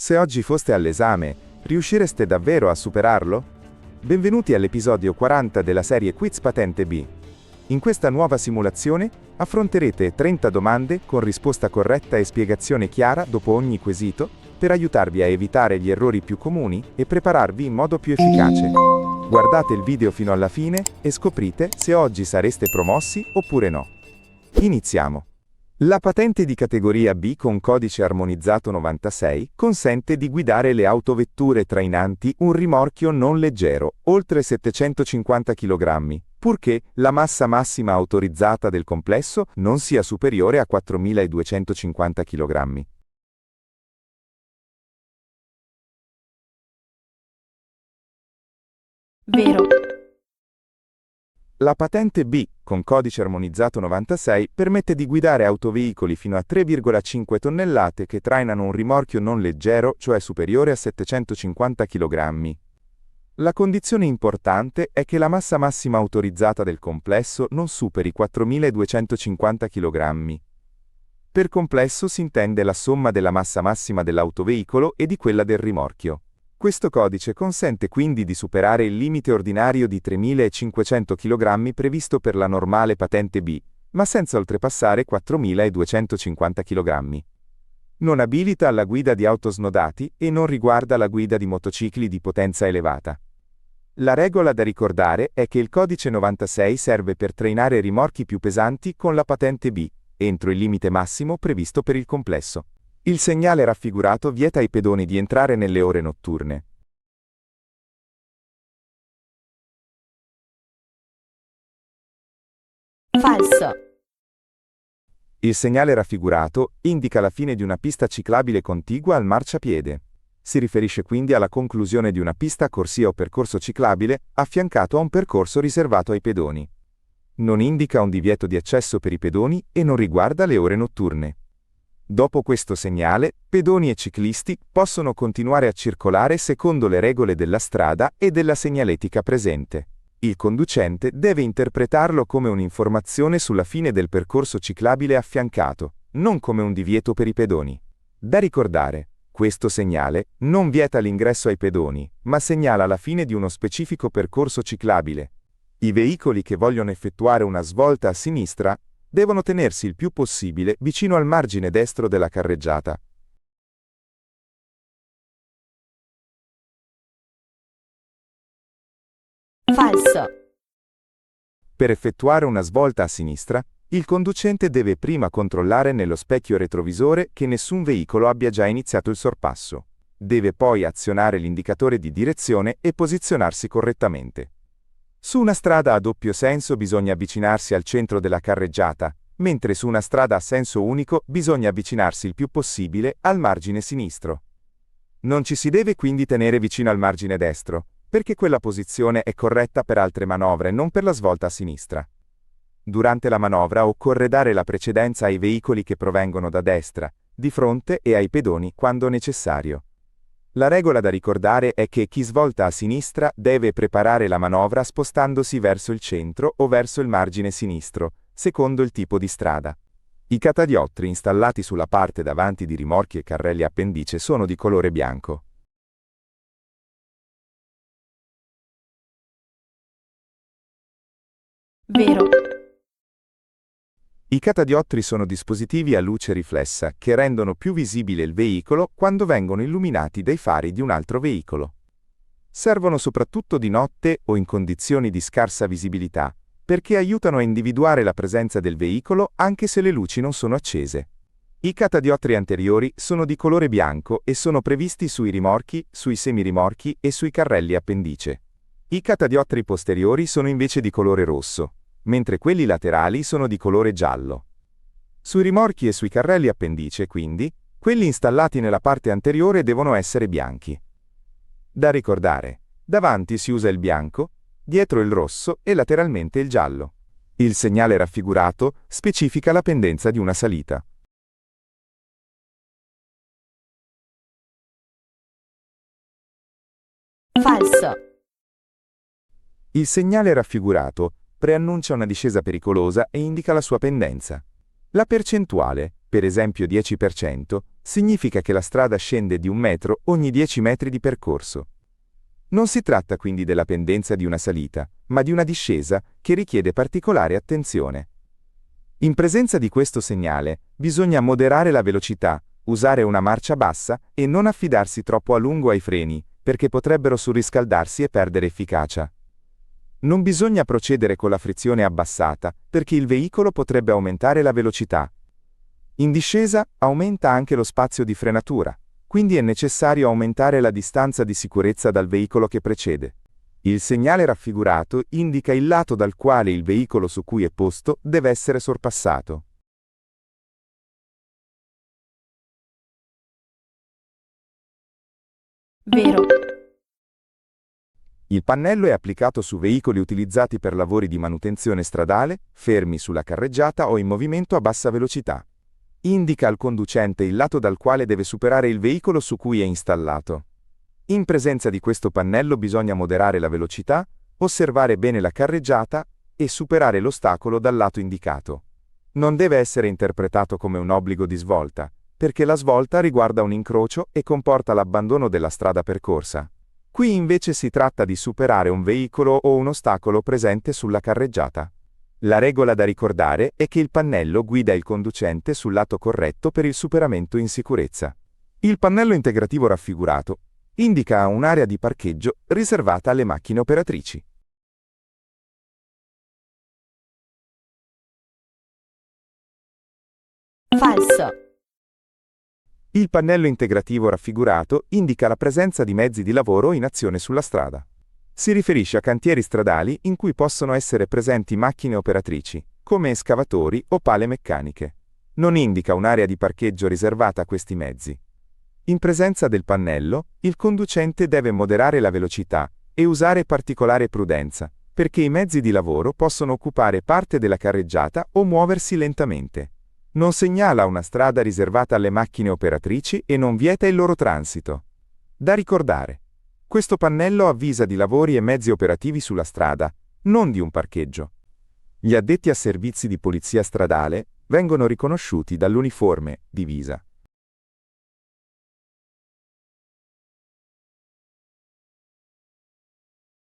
Se oggi foste all'esame, riuscireste davvero a superarlo? Benvenuti all'episodio 40 della serie Quiz Patente B. In questa nuova simulazione affronterete 30 domande con risposta corretta e spiegazione chiara dopo ogni quesito per aiutarvi a evitare gli errori più comuni e prepararvi in modo più efficace. Guardate il video fino alla fine e scoprite se oggi sareste promossi oppure no. Iniziamo! La patente di categoria B con codice armonizzato 96 consente di guidare le autovetture trainanti un rimorchio non leggero, oltre 750 kg, purché la massa massima autorizzata del complesso non sia superiore a 4250 kg. Vero. La patente B, con codice armonizzato 96, permette di guidare autoveicoli fino a 3,5 tonnellate che trainano un rimorchio non leggero, cioè superiore a 750 kg. La condizione importante è che la massa massima autorizzata del complesso non superi 4250 kg. Per complesso si intende la somma della massa massima dell'autoveicolo e di quella del rimorchio. Questo codice consente quindi di superare il limite ordinario di 3.500 kg previsto per la normale patente B, ma senza oltrepassare 4.250 kg. Non abilita alla guida di auto snodati e non riguarda la guida di motocicli di potenza elevata. La regola da ricordare è che il codice 96 serve per trainare rimorchi più pesanti con la patente B, entro il limite massimo previsto per il complesso. Il segnale raffigurato vieta ai pedoni di entrare nelle ore notturne. Falso. Il segnale raffigurato indica la fine di una pista ciclabile contigua al marciapiede. Si riferisce quindi alla conclusione di una pista, corsia o percorso ciclabile affiancato a un percorso riservato ai pedoni. Non indica un divieto di accesso per i pedoni e non riguarda le ore notturne. Dopo questo segnale, pedoni e ciclisti possono continuare a circolare secondo le regole della strada e della segnaletica presente. Il conducente deve interpretarlo come un'informazione sulla fine del percorso ciclabile affiancato, non come un divieto per i pedoni. Da ricordare, questo segnale non vieta l'ingresso ai pedoni, ma segnala la fine di uno specifico percorso ciclabile. I veicoli che vogliono effettuare una svolta a sinistra devono tenersi il più possibile vicino al margine destro della carreggiata. Falso. Per effettuare una svolta a sinistra, il conducente deve prima controllare nello specchio retrovisore che nessun veicolo abbia già iniziato il sorpasso. Deve poi azionare l'indicatore di direzione e posizionarsi correttamente. Su una strada a doppio senso bisogna avvicinarsi al centro della carreggiata, mentre su una strada a senso unico bisogna avvicinarsi il più possibile al margine sinistro. Non ci si deve quindi tenere vicino al margine destro, perché quella posizione è corretta per altre manovre, non per la svolta a sinistra. Durante la manovra occorre dare la precedenza ai veicoli che provengono da destra, di fronte e ai pedoni quando necessario. La regola da ricordare è che chi svolta a sinistra deve preparare la manovra spostandosi verso il centro o verso il margine sinistro, secondo il tipo di strada. I catadiottri installati sulla parte davanti di rimorchi e carrelli appendice sono di colore bianco. Vero. I catadiottri sono dispositivi a luce riflessa che rendono più visibile il veicolo quando vengono illuminati dai fari di un altro veicolo. Servono soprattutto di notte o in condizioni di scarsa visibilità, perché aiutano a individuare la presenza del veicolo anche se le luci non sono accese. I catadiottri anteriori sono di colore bianco e sono previsti sui rimorchi, sui semirimorchi e sui carrelli appendice. I catadiottri posteriori sono invece di colore rosso, mentre quelli laterali sono di colore giallo. Sui rimorchi e sui carrelli appendice, quindi, quelli installati nella parte anteriore devono essere bianchi. Da ricordare, davanti si usa il bianco, dietro il rosso e lateralmente il giallo. Il segnale raffigurato specifica la pendenza di una salita. Falso. Il segnale raffigurato preannuncia una discesa pericolosa e indica la sua pendenza. La percentuale, per esempio 10%, significa che la strada scende di 1 metro ogni 10 metri di percorso. Non si tratta quindi della pendenza di una salita, ma di una discesa che richiede particolare attenzione. In presenza di questo segnale, bisogna moderare la velocità, usare una marcia bassa e non affidarsi troppo a lungo ai freni, perché potrebbero surriscaldarsi e perdere efficacia. Non bisogna procedere con la frizione abbassata, perché il veicolo potrebbe aumentare la velocità. In discesa aumenta anche lo spazio di frenatura, quindi è necessario aumentare la distanza di sicurezza dal veicolo che precede. Il segnale raffigurato indica il lato dal quale il veicolo su cui è posto deve essere sorpassato. Vero. Il pannello è applicato su veicoli utilizzati per lavori di manutenzione stradale, fermi sulla carreggiata o in movimento a bassa velocità. Indica al conducente il lato dal quale deve superare il veicolo su cui è installato. In presenza di questo pannello bisogna moderare la velocità, osservare bene la carreggiata e superare l'ostacolo dal lato indicato. Non deve essere interpretato come un obbligo di svolta, perché la svolta riguarda un incrocio e comporta l'abbandono della strada percorsa. Qui invece si tratta di superare un veicolo o un ostacolo presente sulla carreggiata. La regola da ricordare è che il pannello guida il conducente sul lato corretto per il superamento in sicurezza. Il pannello integrativo raffigurato indica un'area di parcheggio riservata alle macchine operatrici. Falso. Il pannello integrativo raffigurato indica la presenza di mezzi di lavoro in azione sulla strada. Si riferisce a cantieri stradali in cui possono essere presenti macchine operatrici, come escavatori o pale meccaniche. Non indica un'area di parcheggio riservata a questi mezzi. In presenza del pannello, il conducente deve moderare la velocità e usare particolare prudenza, perché i mezzi di lavoro possono occupare parte della carreggiata o muoversi lentamente. Non segnala una strada riservata alle macchine operatrici e non vieta il loro transito. Da ricordare: questo pannello avvisa di lavori e mezzi operativi sulla strada, non di un parcheggio. Gli addetti a servizi di polizia stradale vengono riconosciuti dall'uniforme divisa.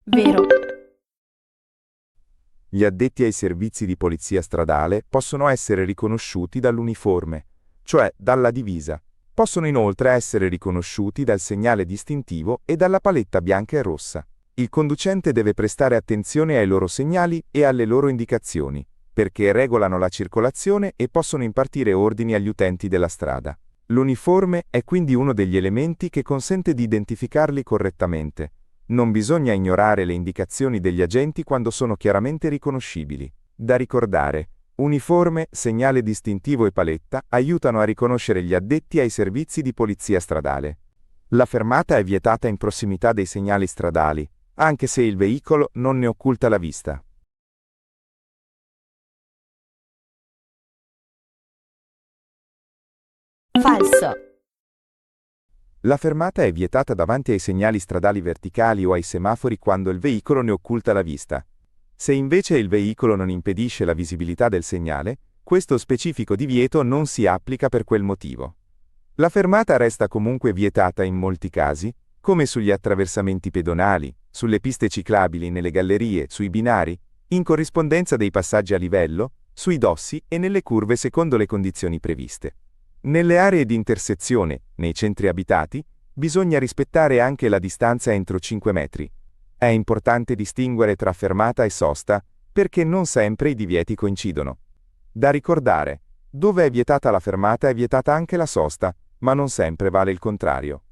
Vero. Gli addetti ai servizi di polizia stradale possono essere riconosciuti dall'uniforme, cioè dalla divisa. Possono inoltre essere riconosciuti dal segnale distintivo e dalla paletta bianca e rossa. Il conducente deve prestare attenzione ai loro segnali e alle loro indicazioni, perché regolano la circolazione e possono impartire ordini agli utenti della strada. L'uniforme è quindi uno degli elementi che consente di identificarli correttamente. Non bisogna ignorare le indicazioni degli agenti quando sono chiaramente riconoscibili. Da ricordare: uniforme, segnale distintivo e paletta aiutano a riconoscere gli addetti ai servizi di polizia stradale. La fermata è vietata in prossimità dei segnali stradali, anche se il veicolo non ne occulta la vista. Falso. La fermata è vietata davanti ai segnali stradali verticali o ai semafori quando il veicolo ne occulta la vista. Se invece il veicolo non impedisce la visibilità del segnale, questo specifico divieto non si applica per quel motivo. La fermata resta comunque vietata in molti casi, come sugli attraversamenti pedonali, sulle piste ciclabili, nelle gallerie, sui binari, in corrispondenza dei passaggi a livello, sui dossi e nelle curve secondo le condizioni previste. Nelle aree di intersezione, nei centri abitati, bisogna rispettare anche la distanza entro 5 metri. È importante distinguere tra fermata e sosta, perché non sempre i divieti coincidono. Da ricordare: dove è vietata la fermata è vietata anche la sosta, ma non sempre vale il contrario.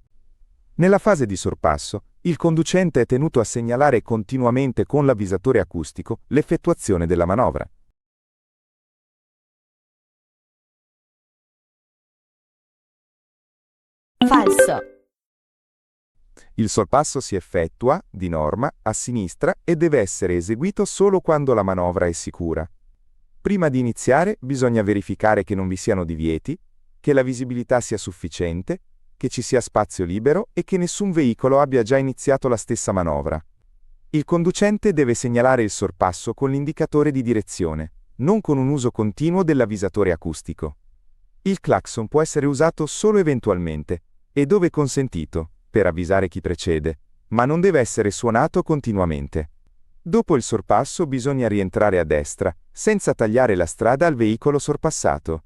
Nella fase di sorpasso, il conducente è tenuto a segnalare continuamente con l'avvisatore acustico l'effettuazione della manovra. Falso. Il sorpasso si effettua, di norma, a sinistra e deve essere eseguito solo quando la manovra è sicura. Prima di iniziare bisogna verificare che non vi siano divieti, che la visibilità sia sufficiente, che ci sia spazio libero e che nessun veicolo abbia già iniziato la stessa manovra. Il conducente deve segnalare il sorpasso con l'indicatore di direzione, non con un uso continuo dell'avvisatore acustico. Il clacson può essere usato solo eventualmente, e dove consentito, per avvisare chi precede, ma non deve essere suonato continuamente. Dopo il sorpasso bisogna rientrare a destra, senza tagliare la strada al veicolo sorpassato.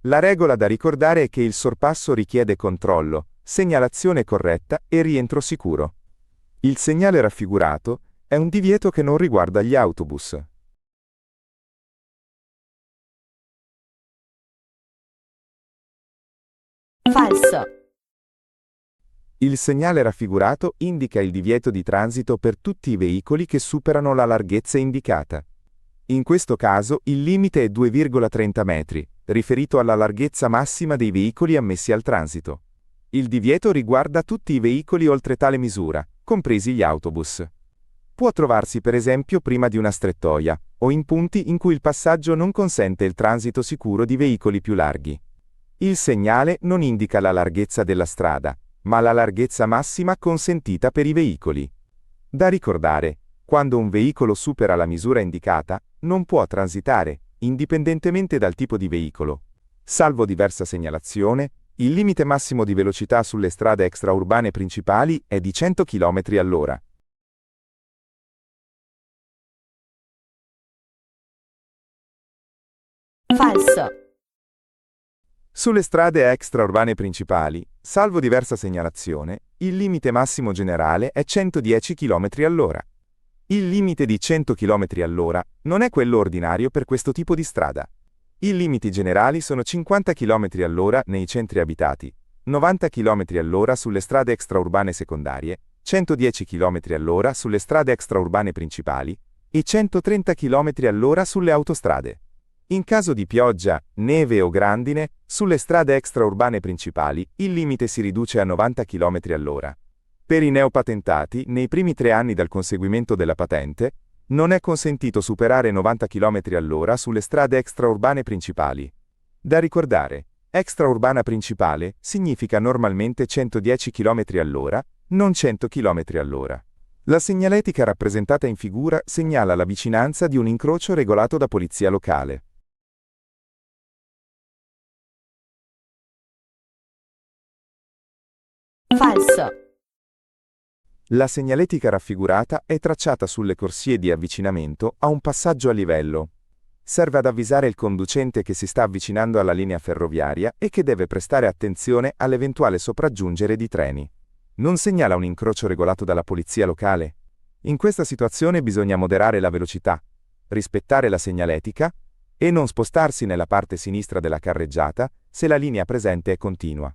La regola da ricordare è che il sorpasso richiede controllo, segnalazione corretta e rientro sicuro. Il segnale raffigurato è un divieto che non riguarda gli autobus. Falso. Il segnale raffigurato indica il divieto di transito per tutti i veicoli che superano la larghezza indicata. In questo caso il limite è 2,30 metri, riferito alla larghezza massima dei veicoli ammessi al transito. Il divieto riguarda tutti i veicoli oltre tale misura, compresi gli autobus. Può trovarsi per esempio prima di una strettoia, o in punti in cui il passaggio non consente il transito sicuro di veicoli più larghi. Il segnale non indica la larghezza della strada, ma la larghezza massima consentita per i veicoli. Da ricordare, quando un veicolo supera la misura indicata, non può transitare, indipendentemente dal tipo di veicolo. Salvo diversa segnalazione, il limite massimo di velocità sulle strade extraurbane principali è di 100 km/h. Falso. Sulle strade extraurbane principali, salvo diversa segnalazione, il limite massimo generale è 110 km/h. Il limite di 100 km/h non è quello ordinario per questo tipo di strada. I limiti generali sono 50 km/h nei centri abitati, 90 km/h sulle strade extraurbane secondarie, 110 km/h sulle strade extraurbane principali e 130 km/h sulle autostrade. In caso di pioggia, neve o grandine, sulle strade extraurbane principali il limite si riduce a 90 km/h. Per i neopatentati, nei primi 3 anni dal conseguimento della patente, non è consentito superare 90 km/h sulle strade extraurbane principali. Da ricordare, extraurbana principale significa normalmente 110 km/h, non 100 km/h. La segnaletica rappresentata in figura segnala la vicinanza di un incrocio regolato da polizia locale. Falso. La segnaletica raffigurata è tracciata sulle corsie di avvicinamento a un passaggio a livello. Serve ad avvisare il conducente che si sta avvicinando alla linea ferroviaria e che deve prestare attenzione all'eventuale sopraggiungere di treni. Non segnala un incrocio regolato dalla polizia locale? In questa situazione bisogna moderare la velocità, rispettare la segnaletica e non spostarsi nella parte sinistra della carreggiata se la linea presente è continua.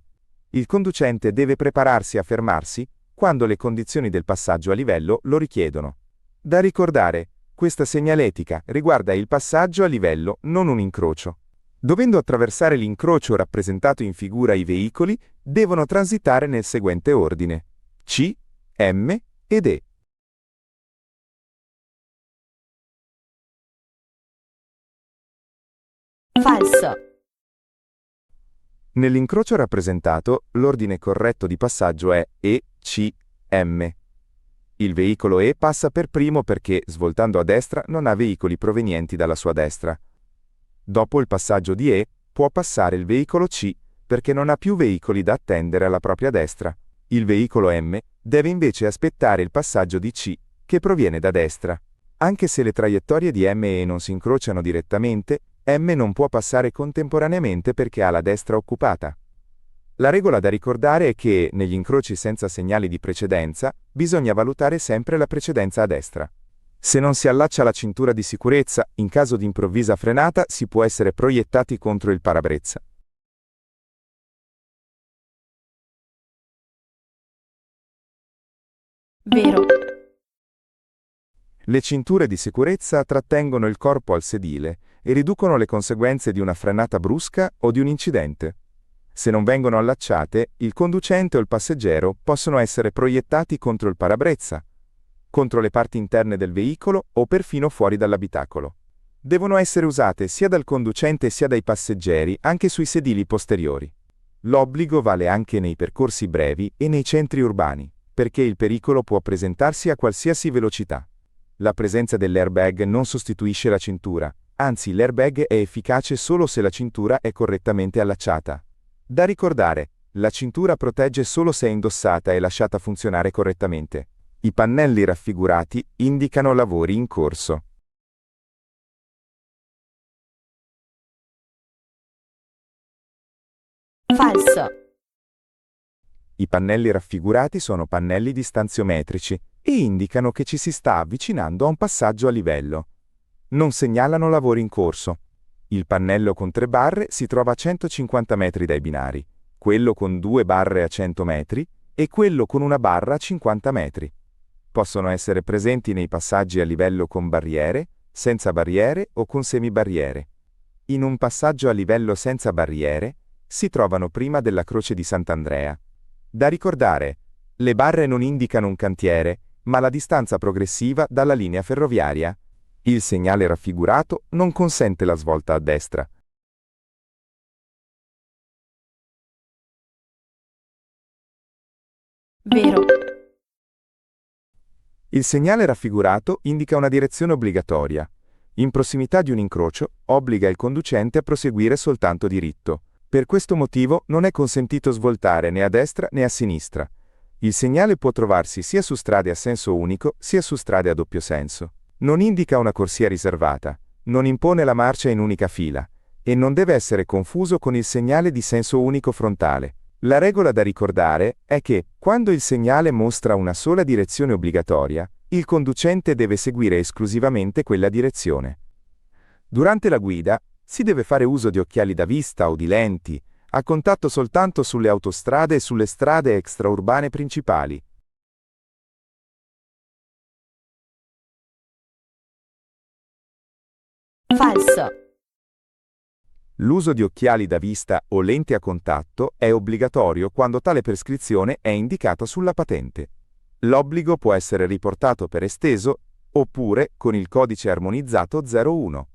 Il conducente deve prepararsi a fermarsi quando le condizioni del passaggio a livello lo richiedono. Da ricordare, questa segnaletica riguarda il passaggio a livello, non un incrocio. Dovendo attraversare l'incrocio rappresentato in figura i veicoli, devono transitare nel seguente ordine: C, M ed E. Falso. Nell'incrocio rappresentato, l'ordine corretto di passaggio è E, C, M. Il veicolo E passa per primo perché, svoltando a destra, non ha veicoli provenienti dalla sua destra. Dopo il passaggio di E, può passare il veicolo C, perché non ha più veicoli da attendere alla propria destra. Il veicolo M deve invece aspettare il passaggio di C, che proviene da destra. Anche se le traiettorie di M e E non si incrociano direttamente, M non può passare contemporaneamente perché ha la destra occupata. La regola da ricordare è che, negli incroci senza segnali di precedenza, bisogna valutare sempre la precedenza a destra. Se non si allaccia la cintura di sicurezza, in caso di improvvisa frenata si può essere proiettati contro il parabrezza. Vero. Le cinture di sicurezza trattengono il corpo al sedile e riducono le conseguenze di una frenata brusca o di un incidente. Se non vengono allacciate, il conducente o il passeggero possono essere proiettati contro il parabrezza, contro le parti interne del veicolo o perfino fuori dall'abitacolo. Devono essere usate sia dal conducente sia dai passeggeri anche sui sedili posteriori. L'obbligo vale anche nei percorsi brevi e nei centri urbani, perché il pericolo può presentarsi a qualsiasi velocità. La presenza dell'airbag non sostituisce la cintura, Anzi, l'airbag è efficace solo se la cintura è correttamente allacciata. Da ricordare, la cintura protegge solo se è indossata e lasciata funzionare correttamente. I pannelli raffigurati indicano lavori in corso. Falso. I pannelli raffigurati sono pannelli distanziometrici e indicano che ci si sta avvicinando a un passaggio a livello. Non segnalano lavori in corso. Il pannello con 3 barre si trova a 150 metri dai binari, quello con 2 barre a 100 metri e quello con una barra a 50 metri. Possono essere presenti nei passaggi a livello con barriere, senza barriere o con semibarriere. In un passaggio a livello senza barriere si trovano prima della Croce di Sant'Andrea. Da ricordare, le barre non indicano un cantiere, ma la distanza progressiva dalla linea ferroviaria. Il segnale raffigurato non consente la svolta a destra. Vero. Il segnale raffigurato indica una direzione obbligatoria. In prossimità di un incrocio, obbliga il conducente a proseguire soltanto diritto. Per questo motivo non è consentito svoltare né a destra né a sinistra. Il segnale può trovarsi sia su strade a senso unico sia su strade a doppio senso. Non indica una corsia riservata, non impone la marcia in unica fila e non deve essere confuso con il segnale di senso unico frontale. La regola da ricordare è che, quando il segnale mostra una sola direzione obbligatoria, il conducente deve seguire esclusivamente quella direzione. Durante la guida, si deve fare uso di occhiali da vista o di lenti, a contatto soltanto sulle autostrade e sulle strade extraurbane principali. Falso. L'uso di occhiali da vista o lenti a contatto è obbligatorio quando tale prescrizione è indicata sulla patente. L'obbligo può essere riportato per esteso oppure con il codice armonizzato 01.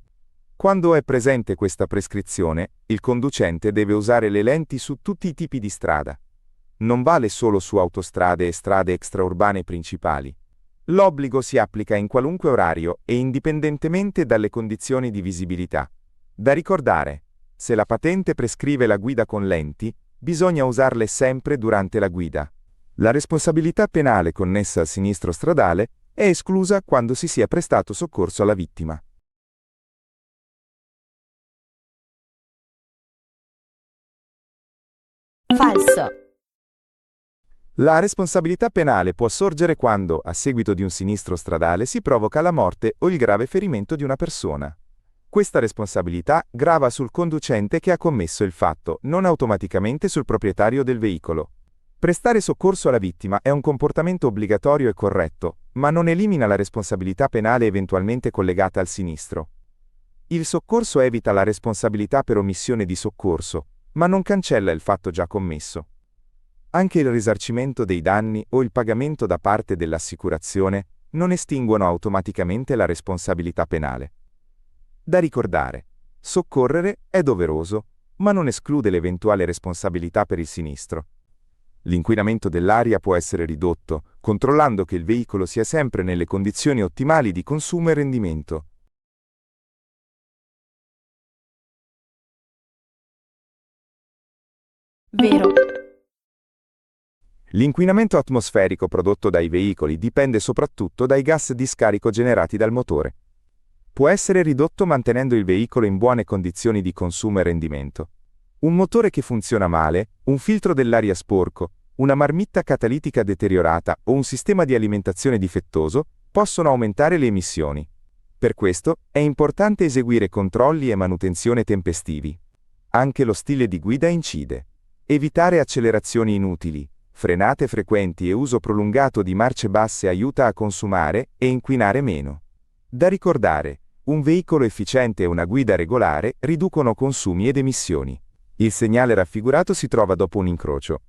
Quando è presente questa prescrizione, il conducente deve usare le lenti su tutti i tipi di strada. Non vale solo su autostrade e strade extraurbane principali. L'obbligo si applica in qualunque orario e indipendentemente dalle condizioni di visibilità. Da ricordare, se la patente prescrive la guida con lenti, bisogna usarle sempre durante la guida. La responsabilità penale connessa al sinistro stradale è esclusa quando si sia prestato soccorso alla vittima. Falso. La responsabilità penale può sorgere quando, a seguito di un sinistro stradale, si provoca la morte o il grave ferimento di una persona. Questa responsabilità grava sul conducente che ha commesso il fatto, non automaticamente sul proprietario del veicolo. Prestare soccorso alla vittima è un comportamento obbligatorio e corretto, ma non elimina la responsabilità penale eventualmente collegata al sinistro. Il soccorso evita la responsabilità per omissione di soccorso, ma non cancella il fatto già commesso. Anche il risarcimento dei danni o il pagamento da parte dell'assicurazione non estinguono automaticamente la responsabilità penale. Da ricordare, soccorrere è doveroso, ma non esclude l'eventuale responsabilità per il sinistro. L'inquinamento dell'aria può essere ridotto, controllando che il veicolo sia sempre nelle condizioni ottimali di consumo e rendimento. Vero. L'inquinamento atmosferico prodotto dai veicoli dipende soprattutto dai gas di scarico generati dal motore. Può essere ridotto mantenendo il veicolo in buone condizioni di consumo e rendimento. Un motore che funziona male, un filtro dell'aria sporco, una marmitta catalitica deteriorata o un sistema di alimentazione difettoso possono aumentare le emissioni. Per questo è importante eseguire controlli e manutenzione tempestivi. Anche lo stile di guida incide. Evitare accelerazioni inutili, frenate frequenti e uso prolungato di marce basse aiuta a consumare e inquinare meno. Da ricordare, un veicolo efficiente e una guida regolare riducono consumi ed emissioni. Il segnale raffigurato si trova dopo un incrocio.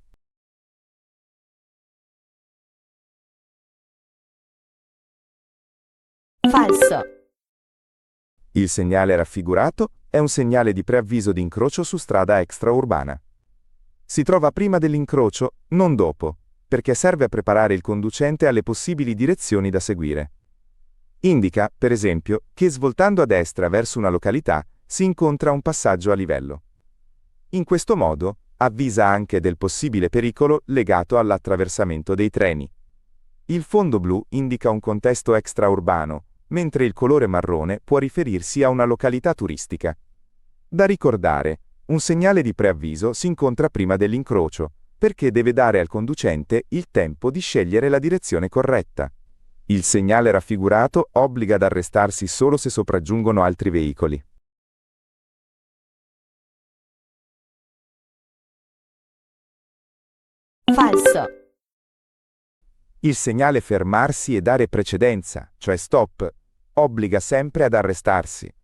Falso. Il segnale raffigurato è un segnale di preavviso di incrocio su strada extraurbana. Si trova prima dell'incrocio, non dopo, perché serve a preparare il conducente alle possibili direzioni da seguire. Indica, per esempio, che svoltando a destra verso una località si incontra un passaggio a livello. In questo modo, avvisa anche del possibile pericolo legato all'attraversamento dei treni. Il fondo blu indica un contesto extraurbano, mentre il colore marrone può riferirsi a una località turistica. Da ricordare, un segnale di preavviso si incontra prima dell'incrocio, perché deve dare al conducente il tempo di scegliere la direzione corretta. Il segnale raffigurato obbliga ad arrestarsi solo se sopraggiungono altri veicoli. Falso. Il segnale fermarsi e dare precedenza, cioè stop, obbliga sempre ad arrestarsi.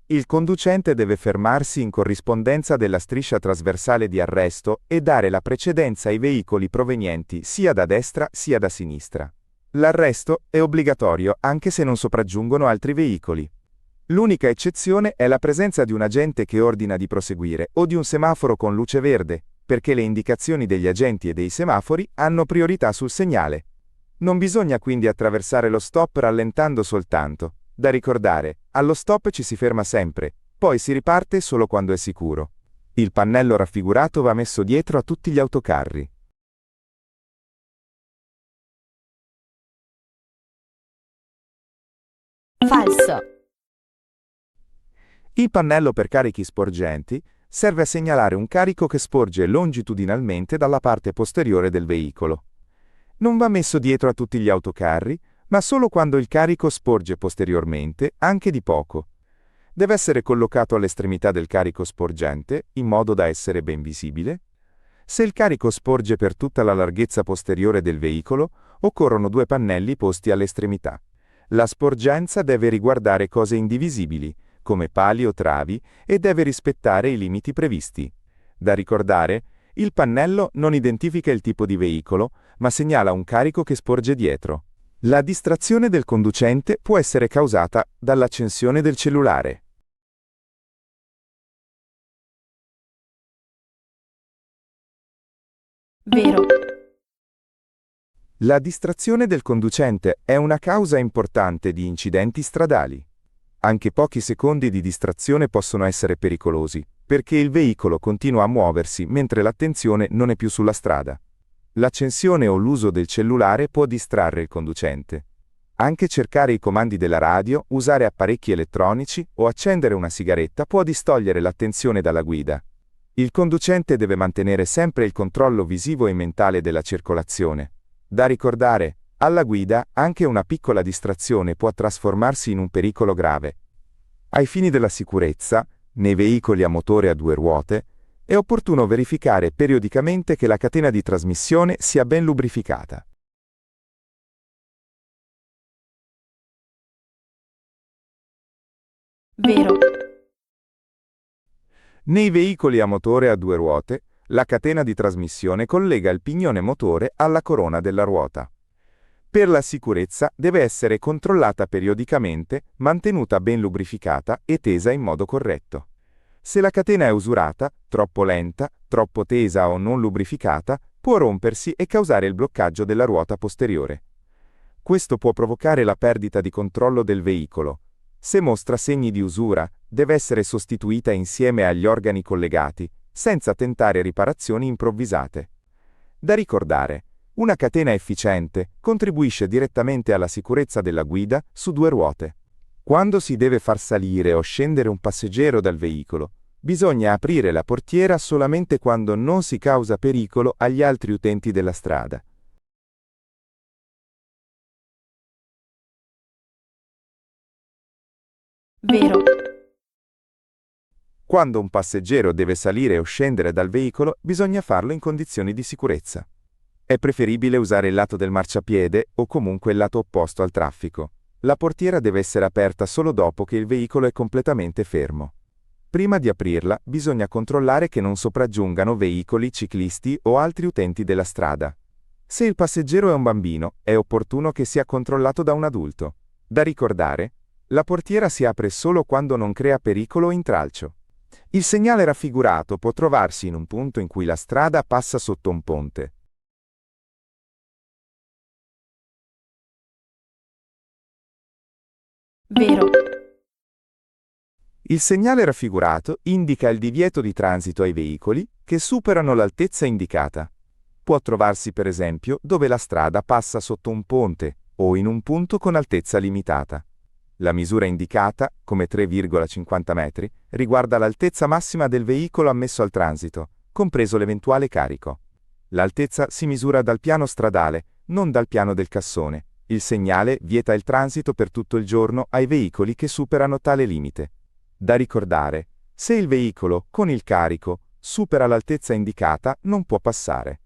Il conducente deve fermarsi in corrispondenza della striscia trasversale di arresto e dare la precedenza ai veicoli provenienti sia da destra sia da sinistra. L'arresto è obbligatorio anche se non sopraggiungono altri veicoli. L'unica eccezione è la presenza di un agente che ordina di proseguire o di un semaforo con luce verde, perché le indicazioni degli agenti e dei semafori hanno priorità sul segnale. Non bisogna quindi attraversare lo stop rallentando soltanto. Da ricordare, allo stop ci si ferma sempre, poi si riparte solo quando è sicuro. Il pannello raffigurato va messo dietro a tutti gli autocarri. Falso. Il pannello per carichi sporgenti serve a segnalare un carico che sporge longitudinalmente dalla parte posteriore del veicolo. Non va messo dietro a tutti gli autocarri, ma solo quando il carico sporge posteriormente, anche di poco. Deve essere collocato all'estremità del carico sporgente, in modo da essere ben visibile. Se il carico sporge per tutta la larghezza posteriore del veicolo, occorrono due pannelli posti all'estremità. La sporgenza deve riguardare cose indivisibili, come pali o travi, e deve rispettare i limiti previsti. Da ricordare, il pannello non identifica il tipo di veicolo, ma segnala un carico che sporge dietro. La distrazione del conducente può essere causata dall'accensione del cellulare. Vero. La distrazione del conducente è una causa importante di incidenti stradali. Anche pochi secondi di distrazione possono essere pericolosi, perché il veicolo continua a muoversi mentre l'attenzione non è più sulla strada. L'accensione o l'uso del cellulare può distrarre il conducente. Anche cercare i comandi della radio, usare apparecchi elettronici o accendere una sigaretta può distogliere l'attenzione dalla guida. Il conducente deve mantenere sempre il controllo visivo e mentale della circolazione. Da ricordare, alla guida anche una piccola distrazione può trasformarsi in un pericolo grave. Ai fini della sicurezza, nei veicoli a motore a due ruote, è opportuno verificare periodicamente che la catena di trasmissione sia ben lubrificata. Vero. Nei veicoli a motore a due ruote, la catena di trasmissione collega il pignone motore alla corona della ruota. Per la sicurezza deve essere controllata periodicamente, mantenuta ben lubrificata e tesa in modo corretto. Se la catena è usurata, troppo lenta, troppo tesa o non lubrificata, può rompersi e causare il bloccaggio della ruota posteriore. Questo può provocare la perdita di controllo del veicolo. Se mostra segni di usura, deve essere sostituita insieme agli organi collegati, senza tentare riparazioni improvvisate. Da ricordare, una catena efficiente contribuisce direttamente alla sicurezza della guida su due ruote. Quando si deve far salire o scendere un passeggero dal veicolo, bisogna aprire la portiera solamente quando non si causa pericolo agli altri utenti della strada. Vero. Quando un passeggero deve salire o scendere dal veicolo, bisogna farlo in condizioni di sicurezza. È preferibile usare il lato del marciapiede o comunque il lato opposto al traffico. La portiera deve essere aperta solo dopo che il veicolo è completamente fermo. Prima di aprirla, bisogna controllare che non sopraggiungano veicoli, ciclisti o altri utenti della strada. Se il passeggero è un bambino, è opportuno che sia controllato da un adulto. Da ricordare, la portiera si apre solo quando non crea pericolo o intralcio. Il segnale raffigurato può trovarsi in un punto in cui la strada passa sotto un ponte. vero, Il segnale raffigurato indica il divieto di transito ai veicoli che superano l'altezza indicata. Può trovarsi per esempio dove la strada passa sotto un ponte o in un punto con altezza limitata. La misura indicata, come 3,50 metri, riguarda l'altezza massima del veicolo ammesso al transito, compreso l'eventuale carico. L'altezza si misura dal piano stradale, non dal piano del cassone. Il segnale vieta il transito per tutto il giorno ai veicoli che superano tale limite. Da ricordare, se il veicolo, con il carico, supera l'altezza indicata, non può passare.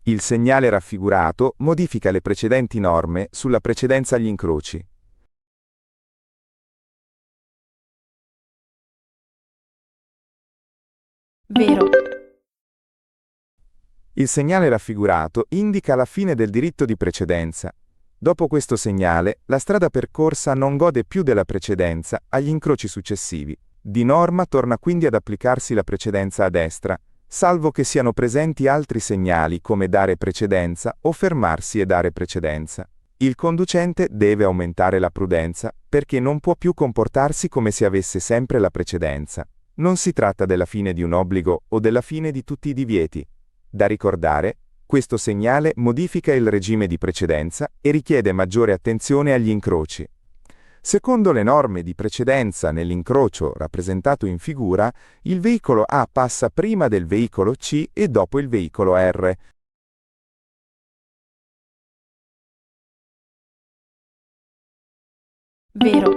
Il segnale raffigurato modifica le precedenti norme sulla precedenza agli incroci. vero, Il segnale raffigurato indica la fine del diritto di precedenza. Dopo questo segnale, la strada percorsa non gode più della precedenza agli incroci successivi. Di norma torna quindi ad applicarsi la precedenza a destra, salvo che siano presenti altri segnali come dare precedenza o fermarsi e dare precedenza. Il conducente deve aumentare la prudenza perché non può più comportarsi come se avesse sempre la precedenza. Non si tratta della fine di un obbligo o della fine di tutti i divieti. Da ricordare, questo segnale modifica il regime di precedenza e richiede maggiore attenzione agli incroci. Secondo le norme di precedenza nell'incrocio rappresentato in figura, il veicolo A passa prima del veicolo C e dopo il veicolo R. vero,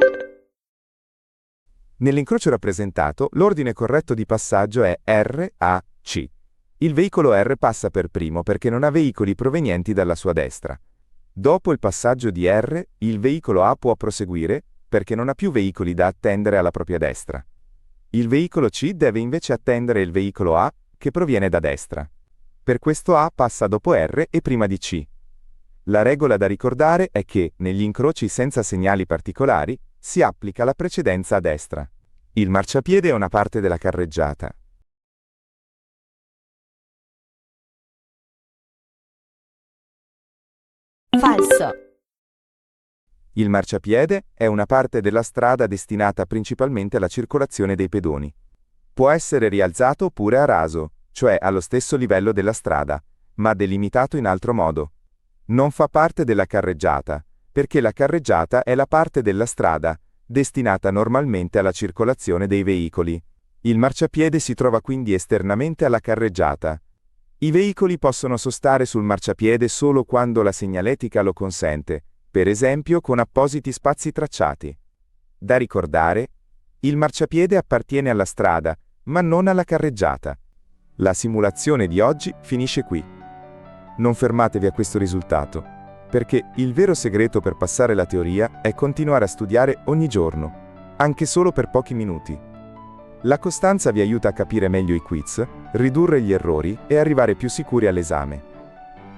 Nell'incrocio rappresentato, l'ordine corretto di passaggio è R-A-C. Il veicolo R passa per primo perché non ha veicoli provenienti dalla sua destra. Dopo il passaggio di R, il veicolo A può proseguire perché non ha più veicoli da attendere alla propria destra. Il veicolo C deve invece attendere il veicolo A che proviene da destra. Per questo A passa dopo R e prima di C. La regola da ricordare è che, negli incroci senza segnali particolari, si applica la precedenza a destra. Il marciapiede è una parte della carreggiata. falso, Il marciapiede è una parte della strada destinata principalmente alla circolazione dei pedoni. Può essere rialzato oppure a raso, cioè allo stesso livello della strada, ma delimitato in altro modo. Non fa parte della carreggiata, perché la carreggiata è la parte della strada destinata normalmente alla circolazione dei veicoli. Il marciapiede si trova quindi esternamente alla carreggiata. I veicoli possono sostare sul marciapiede solo quando la segnaletica lo consente, per esempio con appositi spazi tracciati. Da ricordare, il marciapiede appartiene alla strada, ma non alla carreggiata. La simulazione di oggi finisce qui. Non fermatevi a questo risultato, perché il vero segreto per passare la teoria è continuare a studiare ogni giorno, anche solo per pochi minuti. La costanza vi aiuta a capire meglio i quiz, ridurre gli errori e arrivare più sicuri all'esame.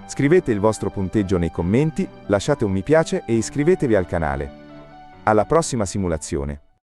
Scrivete il vostro punteggio nei commenti, lasciate un mi piace e iscrivetevi al canale. Alla prossima simulazione!